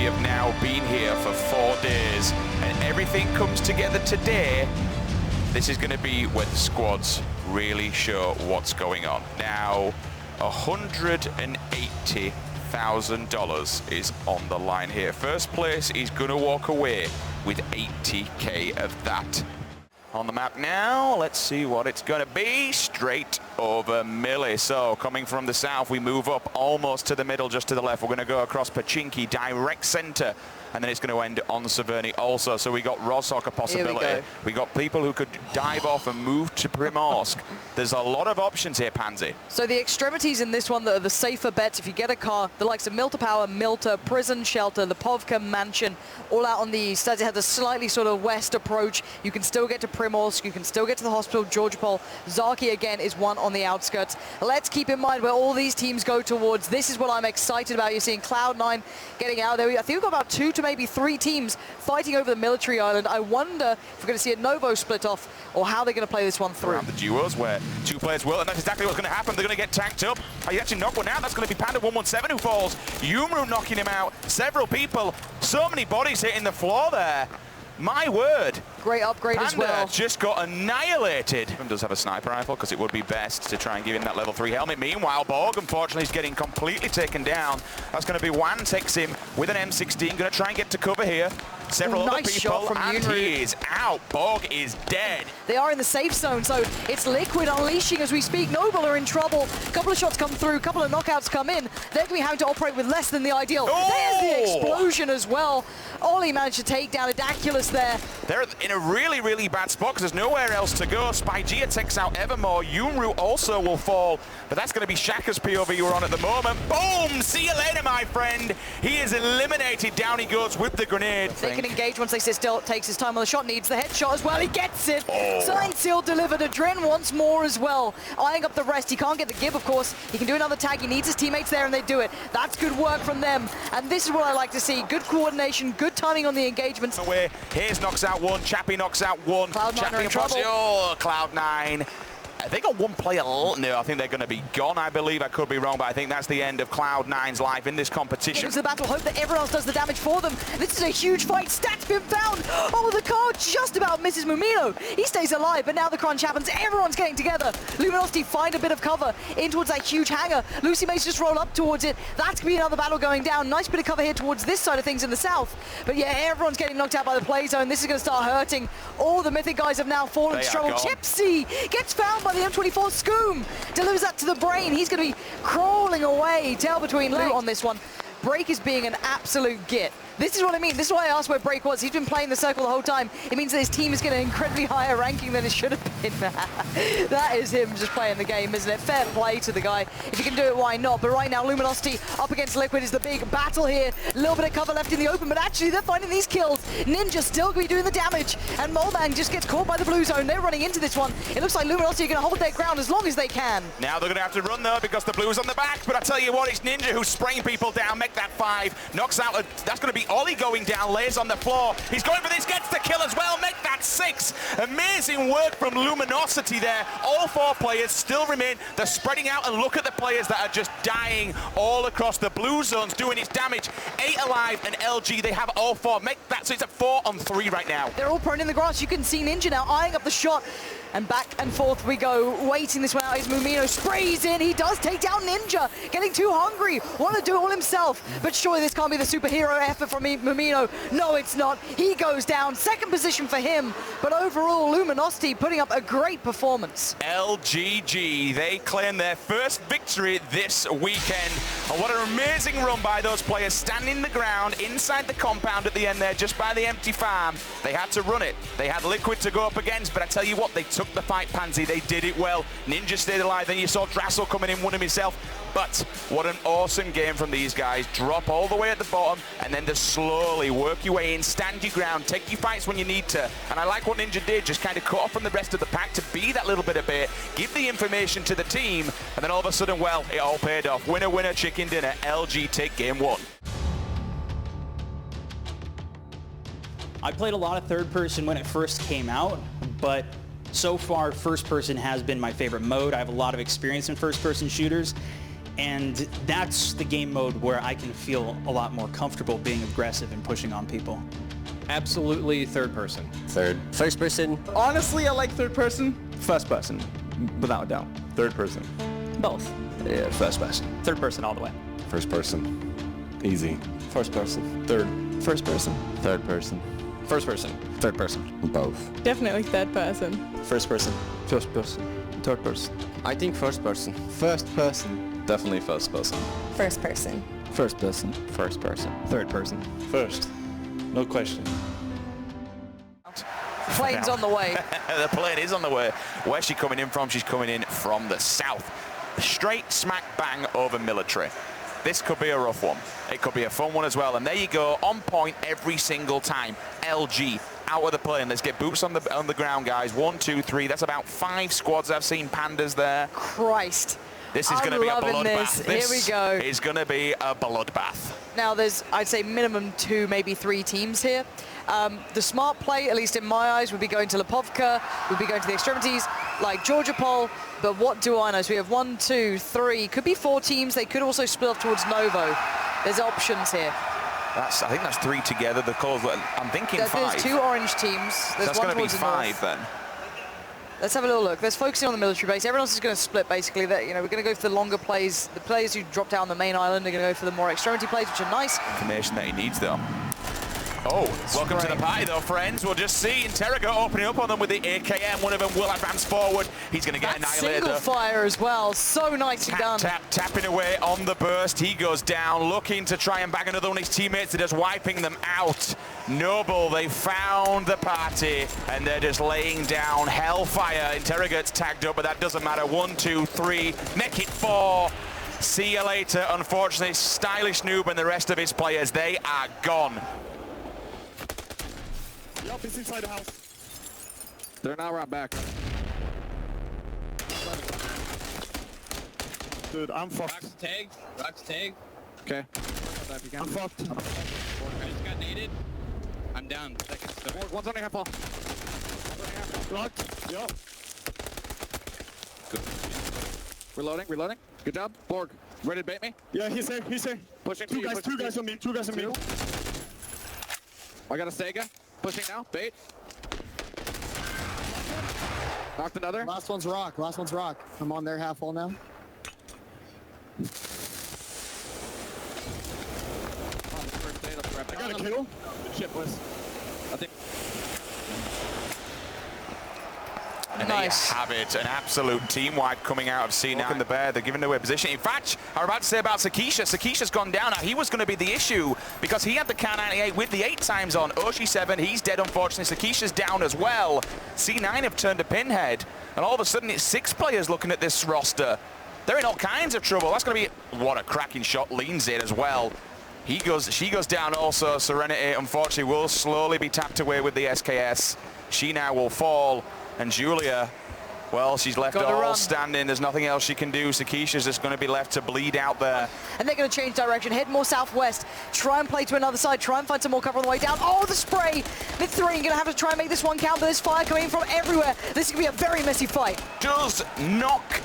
We have now been here for 4 days, and everything comes together today. This is going to be where the squads really show what's going on. Now, $180,000 is on the line here. First place is going to walk away with 80K of that. On the map now, let's see what it's going to be. Straight over Millie. So coming from the south, we move up almost to the middle, just to the left. We're going to go across Pachinki, direct center, and then it's going to end on Severny also. So we got Rostock a possibility. We got people who could dive off and move to Primorsk. There's a lot of options here, Pansy. So the extremities in this one that are the safer bets, if you get a car, the likes of Milta Power, Milta, Prison Shelter, the Pubg Mansion, all out on the east. As it has a slightly sort of west approach, you can still get to Primorsk, you can still get to the hospital, Georgopol. Zaki again is one on the outskirts. Let's keep in mind where all these teams go towards. This is what I'm excited about. You're seeing Cloud9 getting out there. I think we've got about 2 to maybe 3 teams fighting over the military island. I wonder if we're going to see a Novo split off or how they're going to play this one through. Around the duos where 2 players will, and that's exactly what's going to happen. They're going to get tanked up. You actually knock one out. That's going to be Panda 117 who falls. Yumru knocking him out. Several people. So many bodies hitting the floor there. My word. Great upgrade Panda as well. Just got annihilated. He does have a sniper rifle because it would be best to try and give him that level 3 helmet. Meanwhile, Borg, unfortunately, is getting completely taken down. That's going to be Wan takes him with an M16. Going to try and get to cover here. Several other nice people, shot from and Yunru. he is out. Borg is dead. They are in the safe zone, so it's Liquid unleashing as we speak. Noble are in trouble. A couple of shots come through, a couple of knockouts come in. They're going to be having to operate with less than the ideal. Oh! There's the explosion as well. Ollie managed to take down Adaculus there. They're in a really, really bad spot because there's nowhere else to go. Spygia takes out Evermore. Yunru also will fall, but that's going to be Shaka's POV you're on at the moment. Boom! See you later, my friend. He is eliminated. Down he goes with the grenade. They can engage once they sit still. Takes his time on the shot, needs the headshot as well. He gets it. Oh. Signed, sealed, delivered. Adren once more as well. Eyeing up the rest. He can't get the give, of course. He can do another tag. He needs his teammates there, and they do it. That's good work from them. And this is what I like to see. Good coordination, good timing on the engagements. Away. Hayes knocks out one. Chappie knocks out one. Cloud9 are in trouble. Oh, Cloud9. They got one player. No, I think they're going to be gone, I believe. I could be wrong, but I think that's the end of Cloud9's life in this competition. Into the battle, hope that everyone else does the damage for them. This is a huge fight. Stats been found. Oh, the car just about misses Mumino. He stays alive, but now the crunch happens. Everyone's getting together. Luminosity find a bit of cover in towards that huge hangar. Lucy Mace just roll up towards it. That's going to be another battle going down. Nice bit of cover here towards this side of things in the south. But yeah, everyone's getting knocked out by the play zone. This is going to start hurting. All the Mythic guys have now fallen into trouble. Chipsy gets found by the M24 Scoom. Delivers that to the brain. He's going to be crawling away, tail between legs on this one. Break is being an absolute git. This is what I mean. This is why I asked where Break was. He's been playing the circle the whole time. It means that his team is getting an incredibly higher ranking than it should have been. That is him just playing the game, isn't it? Fair play to the guy. If he can do it, why not? But right now, Luminosity up against Liquid is the big battle here. A little bit of cover left in the open, but actually they're finding these kills. Ninja still going to be doing the damage, and Molman just gets caught by the blue zone. They're running into this one. It looks like Luminosity are going to hold their ground as long as they can. Now they're going to have to run, though, because the blue's on the back. But I tell you what, it's Ninja who's spraying people down. Make that 5. Knocks out. That's going to be Ollie going down. Lays on the floor. He's going for this, gets the kill as well. Make that 6. Amazing work from Luminosity there. All 4 players still remain. They're spreading out, and look at the players that are just dying all across the blue zones, doing its damage. 8 alive and LG, they have all 4. Make that, so it's a 4-on-3 right now. They're all prone in the grass. You can see Ninja now eyeing up the shot. And back and forth we go. Waiting this one out is Mumino. Sprays in. He does take down Ninja. Getting too hungry. Want to do it all himself. But surely this can't be the superhero effort from Mumino. No, it's not. He goes down. Second position for him. But overall, Luminosity putting up a great performance. LGG, they claim their first victory this weekend. And what an amazing run by those players, standing the ground inside the compound at the end there, just by the empty farm. They had to run it. They had Liquid to go up against, but I tell you what, they took the fight, Pansy. They did it well. Ninja stayed alive. Then you saw Drassel coming in, won him himself. But what an awesome game from these guys. Drop all the way at the bottom, and then just slowly work your way in, stand your ground, take your fights when you need to. And I like what Ninja did, just kind of cut off from the rest of the pack to be that little bit of bait, give the information to the team, and then all of a sudden, well, it all paid off. Winner, winner, chicken dinner. LG take game 1. I played a lot of third person when it first came out, but so far first person has been my favorite mode. I have a lot of experience in first person shooters, And that's the game mode where I can feel a lot more comfortable being aggressive and pushing on people. Absolutely third person. Third. First person. Honestly, I like third person. First person, without a doubt. Third person. Both. Yeah, first person. Third person all the way. First person. Easy. First person. Third. First person. Third person. First person. Third person. Both. Definitely third person. First person. First person. Third person. I think first person. First person. Definitely first person. First person. First person. First person. Third person. First. No question. Plane's on the way. The plane is on the way. Where's she coming in from? She's coming in from the south. Straight smack bang over military. This could be a rough one. It could be a fun one as well. And there you go, on point every single time. LG out of the plane. Let's get boots on the ground, guys. 1, 2, 3. That's about 5 squads. I've seen Pandas there. Christ. This is going to be a bloodbath. Here we go. This is going to be a bloodbath. Now there's, I'd say, minimum 2, maybe 3 teams here. The smart play, at least in my eyes, would be going to Pubg, would be going to the extremities, like Georgia Pol. But what do I know? So we have 1, 2, 3, could be 4 teams. They could also split off towards Novo. There's options here. I think that's 3 together. The colours, I'm thinking 5. There's 2 orange teams. There's That's one going to be towards the 5 north. then. Let's have a little look. Let's focus in on the military base. Everyone else is going to split, basically. That, you know, we're going to go for the longer plays. The players who drop down the main island are going to go for the more extremity plays, which are nice. Information that he needs, though. Oh, welcome to the party, though, friends. We'll just see Interroga opening up on them with the AKM. One of them will advance forward. He's going to get annihilated. Single fire as well. So nicely done. Tapping away on the burst. He goes down, looking to try and bag another one of his teammates. They're just wiping them out. Noble, they found the party, and they're just laying down hellfire. Interroga gets tagged up, but that doesn't matter. 1, 2, 3. Make it 4. See you later. Unfortunately, Stylish Noob and the rest of his players, they are gone. Yup, he's inside the house. They're now right back. Dude, I'm fucked. Rock's tagged. Okay. I'm fucked. I just got naded. I'm down. One's on the half wall. Locked. Yo. Good. Reloading. Good job. Borg, ready to bait me? Yeah, he's here. Pushing two guys on me. I got a Sega. Pushing now. Bait. Knocked another. Last one's rock. I'm on their half wall now. I got a kill. Shit, boys. I think. And Nice. there you have it, an absolute team wipe coming out of C9 in the bear. They're giving away position. In fact, I was about to say about Sakisha. Sakisha's gone down. Now, he was going to be the issue because he had the Car 98 with the 8 times on. Oshi 7, he's dead, unfortunately. Sakisha's down as well. C9 have turned a pinhead, and all of a sudden it's 6 players looking at this roster. They're in all kinds of trouble. That's going to be, what a cracking shot. Leans in as well. She goes down also. Serenity, unfortunately, will slowly be tapped away with the SKS. She now will fall. And Julia, well, she's left all standing. There's nothing else she can do. Sakisha's just going to be left to bleed out there. And they're going to change direction, head more southwest, try and play to another side, try and find some more cover on the way down. Oh, the spray! Mid-3 going to have to try and make this one count, but there's fire coming from everywhere. This is going to be a very messy fight. Does knock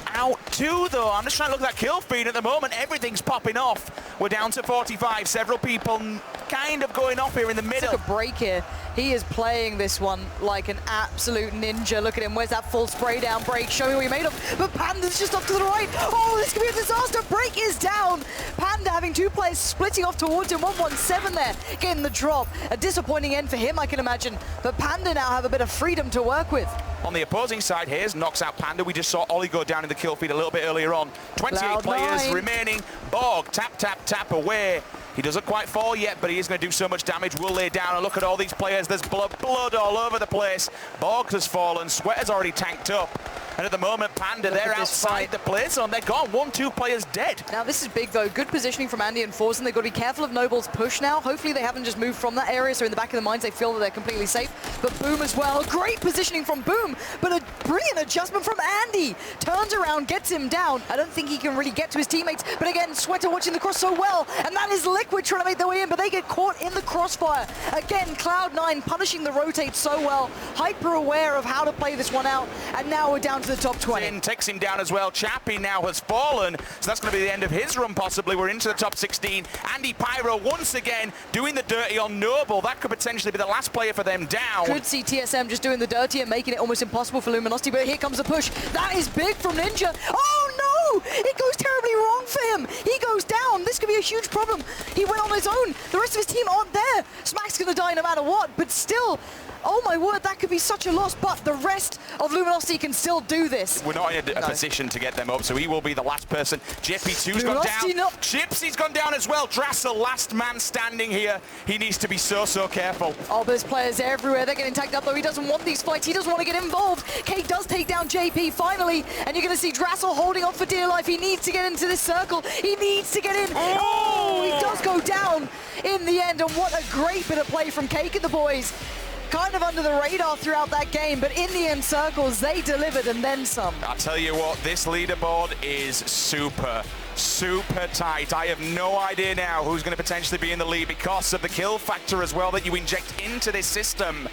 out 2, though. I'm just trying to look at that kill feed at the moment. Everything's popping off. We're down to 45. Several people kind of going off here in the middle. Took a break here. He is playing this one like an absolute ninja. Look at him. Where's that full spray down break? Show me what you're made of. But Panda's just off to the right. Oh, this could be a disaster. Break is down. Panda having 2 players splitting off towards him. 117 there, getting the drop. A disappointing end for him, I can imagine. But Panda now have a bit of freedom to work with. On the opposing side, Hayes knocks out Panda. We just saw Ollie go down in the kill feed a little bit earlier on. 28 players remaining. Borg, tap away. He doesn't quite fall yet, but he is going to do so much damage. We'll lay down and look at all these players. There's blood all over the place. Borg has fallen. Sweater's already tanked up. And at the moment, Panda, they're outside the play zone. They're gone. 1, 2 players dead. Now, this is big, though. Good positioning from Andy and Forzen. They've got to be careful of Noble's push now. Hopefully, they haven't just moved from that area, so in the back of their minds, they feel that they're completely safe. But Boom as well. Great positioning from Boom, but a brilliant adjustment from Andy. Turns around, gets him down. I don't think he can really get to his teammates, but again, Sweater watching the cross so well, and that is Liquid trying to make their way in, but they get caught in the crossfire. Again, Cloud9 punishing the rotate so well, hyper aware of how to play this one out, and now we're down to the top 20. And takes him down as well. Chappie now has fallen, so that's going to be the end of his run possibly. We're into the top 16. Andy Pyro once again doing the dirty on Noble. That could potentially be the last player for them down. Could see TSM just doing the dirty and making it almost impossible for Luminosity, but here comes the push. That is big from Ninja. Oh no! It goes terribly wrong for him. He goes down. This could be a huge problem. He went on his own. The rest of his team aren't there. Smack's going to die no matter what, but still, oh my word, that could be such a loss, but the rest of Luminosity can still do this. We're not in a position to get them up, so he will be the last person. JP2's gone down. No. Chipsy's gone down as well. Drassel, last man standing here. He needs to be so careful. Oh, but there's players everywhere. They're getting tagged up, though. He doesn't want these fights. He doesn't want to get involved. Kate does take down JP finally, and you're going to see Drassel holding on for dear life. He needs to get into this circle. He needs to get in. Oh, he does go down in the end, and what a great bit of play from Cake and the boys. Kind of under the radar throughout that game, but in the end circles, they delivered and then some. I'll tell you what, this leaderboard is super tight. I have no idea now who's going to potentially be in the lead because of the kill factor as well that you inject into this system.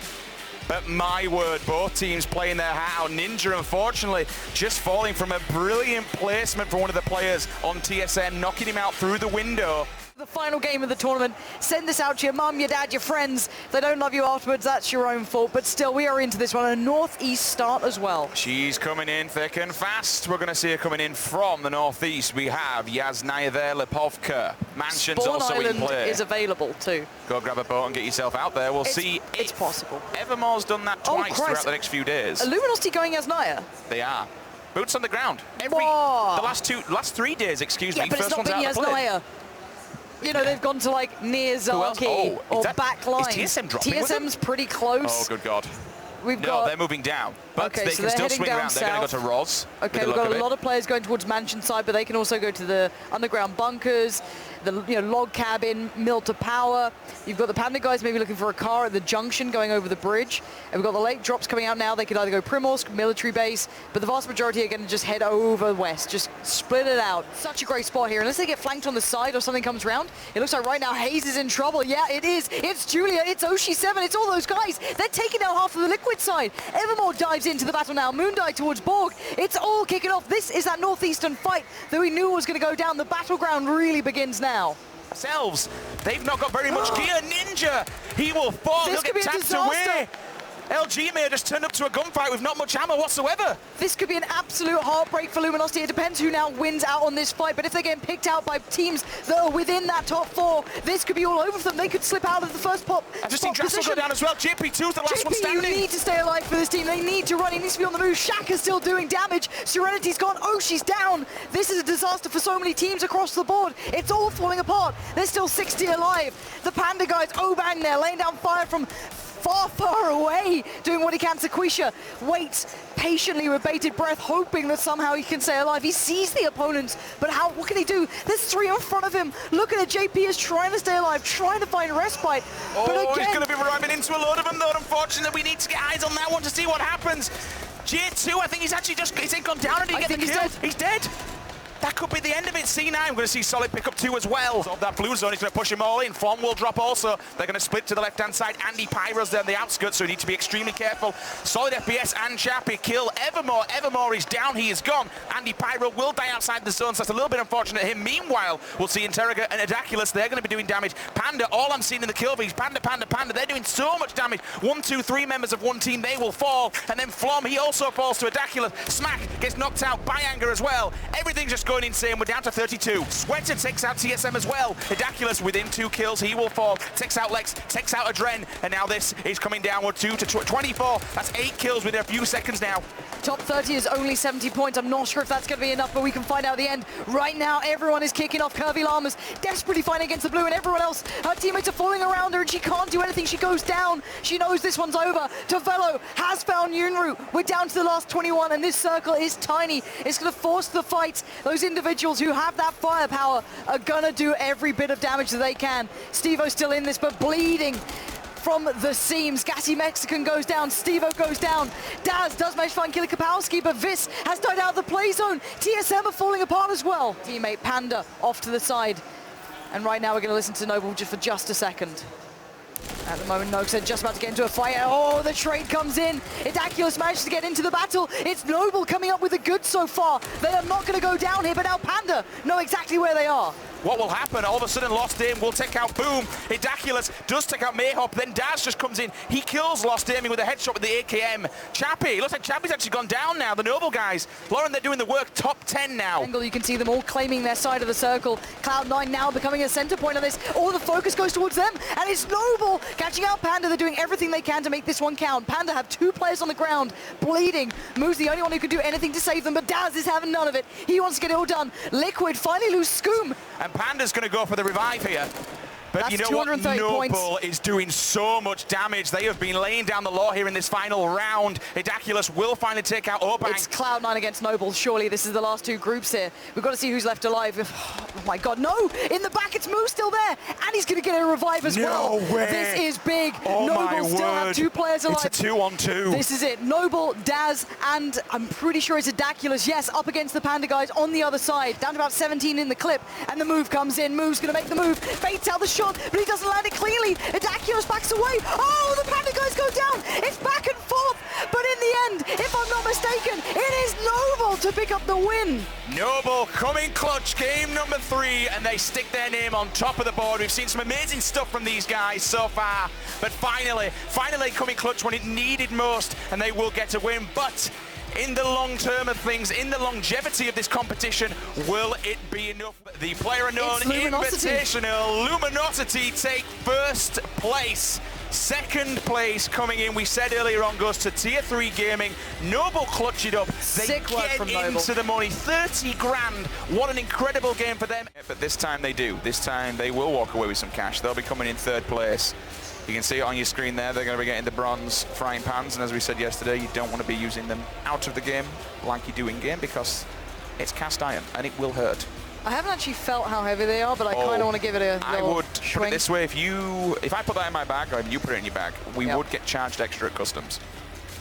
But my word, both teams playing their hat out. Ninja, unfortunately, just falling from a brilliant placement for one of the players on TSM, knocking him out through the window. The final game of the tournament. Send this out to your mum, your dad, your friends. If they don't love you afterwards, that's your own fault. But still, we are into this one. A northeast start as well. She's coming in thick and fast. We're going to see her coming in from the northeast. We have Yasnaya there, Lipovka. Mansion's Spawn also Island in play. is available too. Go grab a boat and get yourself out there. We'll see it's if possible. Evermore's done that twice throughout the next few days. Luminosity going Yasnaya. They are. Boots on the ground. The last 3 days, excuse me. Yeah, but First it's not been one's out of play. Yasnaya. You know, they've gone to like near Zaki or back line. Is TSM dropping TSM's pretty close. Oh, good God. No, they're moving down. But okay, they so can still heading swing down around. They're going to go to Roz. Okay, we've got a lot of players going towards Mansion side, but they can also go to the underground bunkers, the log cabin, mill to power. You've got the Panda guys maybe looking for a car at the junction going over the bridge. And we've got the lake drops coming out now. They could either go Primorsk, military base, but the vast majority are going to just head over west, just split it out. Such a great spot here. Unless they get flanked on the side or something comes around, it looks like right now Hayes is in trouble. Yeah, it is. It's Julia, it's Oshi7, it's all those guys. They're taking down half of the Liquid side. Evermore dives into the battle now. Moondie towards Borg. It's all kicking off. This is that northeastern fight that we knew was going to go down. The battleground really begins now. Themselves, they've not got very much gear. Ninja, he will fall. This could be a disaster. LG may have just turned up to a gunfight with not much ammo whatsoever. This could be an absolute heartbreak for Luminosity. It depends who now wins out on this fight, but if they're getting picked out by teams that are within that top 4, this could be all over for them. They could slip out of the first pop. I've just seen Drassel go down as well. JP2's the last one standing. You need to stay alive for this team. They need to run. He needs to be on the move. Shaka's still doing damage. Serenity's gone. Oh, she's down. This is a disaster for so many teams across the board. It's all falling apart. There's still 60 alive. The Panda guys, Obang there, laying down fire from far away, doing what he can. Sequisha waits patiently with bated breath, hoping that somehow he can stay alive. He sees the opponents, but what can he do? There's 3 in front of him. Look at it, JP is trying to stay alive, trying to find respite. Oh, but again, he's going to be arriving into a load of them, though. Unfortunately, we need to get eyes on that one to see what happens. J2, I think he's actually just gone down and he get the kill. He's dead. That could be the end of it. C9, we're going to see Solid pick up 2 as well. Of that blue zone, he's going to push him all in. Flom will drop also. They're going to split to the left-hand side. Andy Pyro's there on the outskirts, so we need to be extremely careful. Solid FPS and Chappie kill Evermore. Evermore is down. He is gone. Andy Pyro will die outside the zone, so that's a little bit unfortunate him. Meanwhile, we'll see Interroga and Adaculus. They're going to be doing damage. Panda, all I'm seeing in the kill feeds. Panda. They're doing so much damage. 1, 2, 3 members of one team, they will fall. And then Flom, he also falls to Adaculus. Smack gets knocked out by Anger as well. Everything's just going insane. We're down to 32. Sweater takes out TSM as well. Adaculus within 2 kills. He will fall. Takes out Lex. Takes out Adren. And now this is coming downward 2 to 24. That's 8 kills within a few seconds now. Top 30 is only 70 points. I'm not sure if that's going to be enough, but we can find out at the end. Right now, everyone is kicking off. Curvy Llamas desperately fighting against the blue, and everyone else, her teammates are falling around her, and she can't do anything. She goes down. She knows this one's over. Tavelo has found Yunru. We're down to the last 21, and this circle is tiny. It's going to force the fight. Those individuals who have that firepower are going to do every bit of damage that they can. Steve-O's still in this, but bleeding from the seams. Gassy Mexican goes down, Steve-O goes down. Daz does manage to find Killer Kapowski, but Vis has died out of the play zone. TSM are falling apart as well. Teammate Panda off to the side. And right now we're going to listen to Noble just for just a second. At the moment, Nox are just about to get into a fight. Oh, the trade comes in. Idaculus manages to get into the battle. It's Noble coming up with the goods so far. They are not going to go down here, but now Panda know exactly where they are. What will happen? All of a sudden, Lost Aim will take out Boom. Idaculus does take out Mayhop. Then Daz just comes in. He kills Lost Aiming with a headshot with the AKM. Chappie, looks like Chappie's actually gone down now. The Noble guys. Lauren, they're doing the work. Top 10 now. Angle, you can see them all claiming their side of the circle. Cloud9 now becoming a center point of this. All the focus goes towards them, and it's Noble catching out Panda. They're doing everything they can to make this one count. Panda have 2 players on the ground, bleeding. Moo's the only one who can do anything to save them, but Daz is having none of it. He wants to get it all done. Liquid finally lose Scoom. And Panda's going to go for the revive here. But That's you know what? 230 points. Noble is doing so much damage. They have been laying down the law here in this final round. Idaculus will finally take out Obang. It's Cloud9 against Noble. Surely this is the last 2 groups here. We've got to see who's left alive. Oh my god, no! In the back, it's Moo still there, and he's going to get a revive as well. No way! This is big. Oh Noble still have 2 players alive. It's a 2-on-2. This is it. Noble, Daz, and I'm pretty sure it's Idaculus, yes, up against the Panda guys on the other side. Down to about 17 in the clip, and the move comes in. Moo's going to make the move. Baits out the shot, but he doesn't land it cleanly. Idaculus backs away. Oh, the Panda guys go down. It's back and forth, but in the end, if I'm not mistaken, it is Noble to pick up the win. Noble coming clutch, game number 3, and they stick their name on top of the board. We've seen some amazing stuff from these guys so far, but finally coming clutch when it needed most, and they will get a win. But in the long term of things, in the longevity of this competition, will it be enough? The player unknown Invitational Luminosity take first place. Second place coming in, we said earlier on, goes to Tier 3 Gaming. Noble clutch it up. They Sick work get from Noble. into the money. 30 grand. What an incredible game for them. But this time they do. This time they will walk away with some cash. They'll be coming in 3rd place. You can see it on your screen there. They're going to be getting the bronze frying pans. And as we said yesterday, you don't want to be using them out of the game like you do in game, because it's cast iron and it will hurt. I haven't actually felt how heavy they are, but I kind of want to give it a I little would put swing. it this way: if I put that in my bag, or if you put it in your bag, we would get charged extra at customs.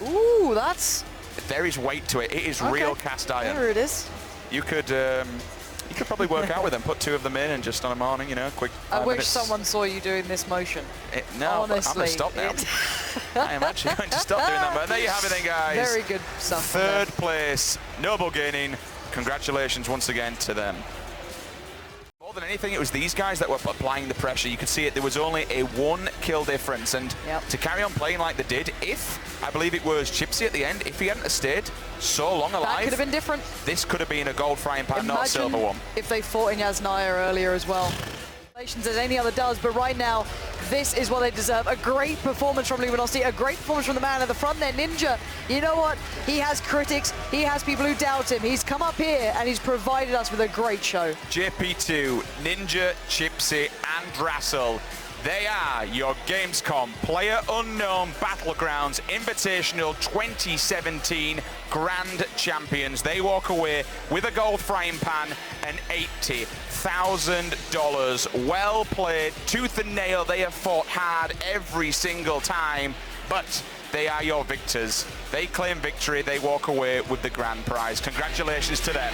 Ooh, that's... There is weight to it. It is real cast iron. There it is. You could probably work out with them, put 2 of them in, and just on a morning, you know, quick. I wish minutes. someone saw you doing this motion. No, honestly, I'm going to stop now. I am actually going to stop doing that. But there you have it then, guys. Very good stuff. 3rd place, Noble gaining. Congratulations once again to them. More than anything, it was these guys that were applying the pressure. You could see it. There was only a 1 kill difference, and to carry on playing like they did, if, I believe it was Chipsy at the end, if he hadn't have stayed so long alive, that could have been different. This could have been a gold frying pan, not a silver one. If they fought in Yasnaya earlier as well. As any other does, but right now, this is what they deserve. A great performance from Luminosity, a great performance from the man at the front there, Ninja. You know what? He has critics, he has people who doubt him. He's come up here and he's provided us with a great show. JP2, Ninja, Chipsy, and Drassel. They are your Gamescom Player Unknown Battlegrounds Invitational 2017 Grand Champions. They walk away with a gold frying pan and $80,000. Well played, tooth and nail. They have fought hard every single time, but they are your victors. They claim victory. They walk away with the grand prize. Congratulations to them.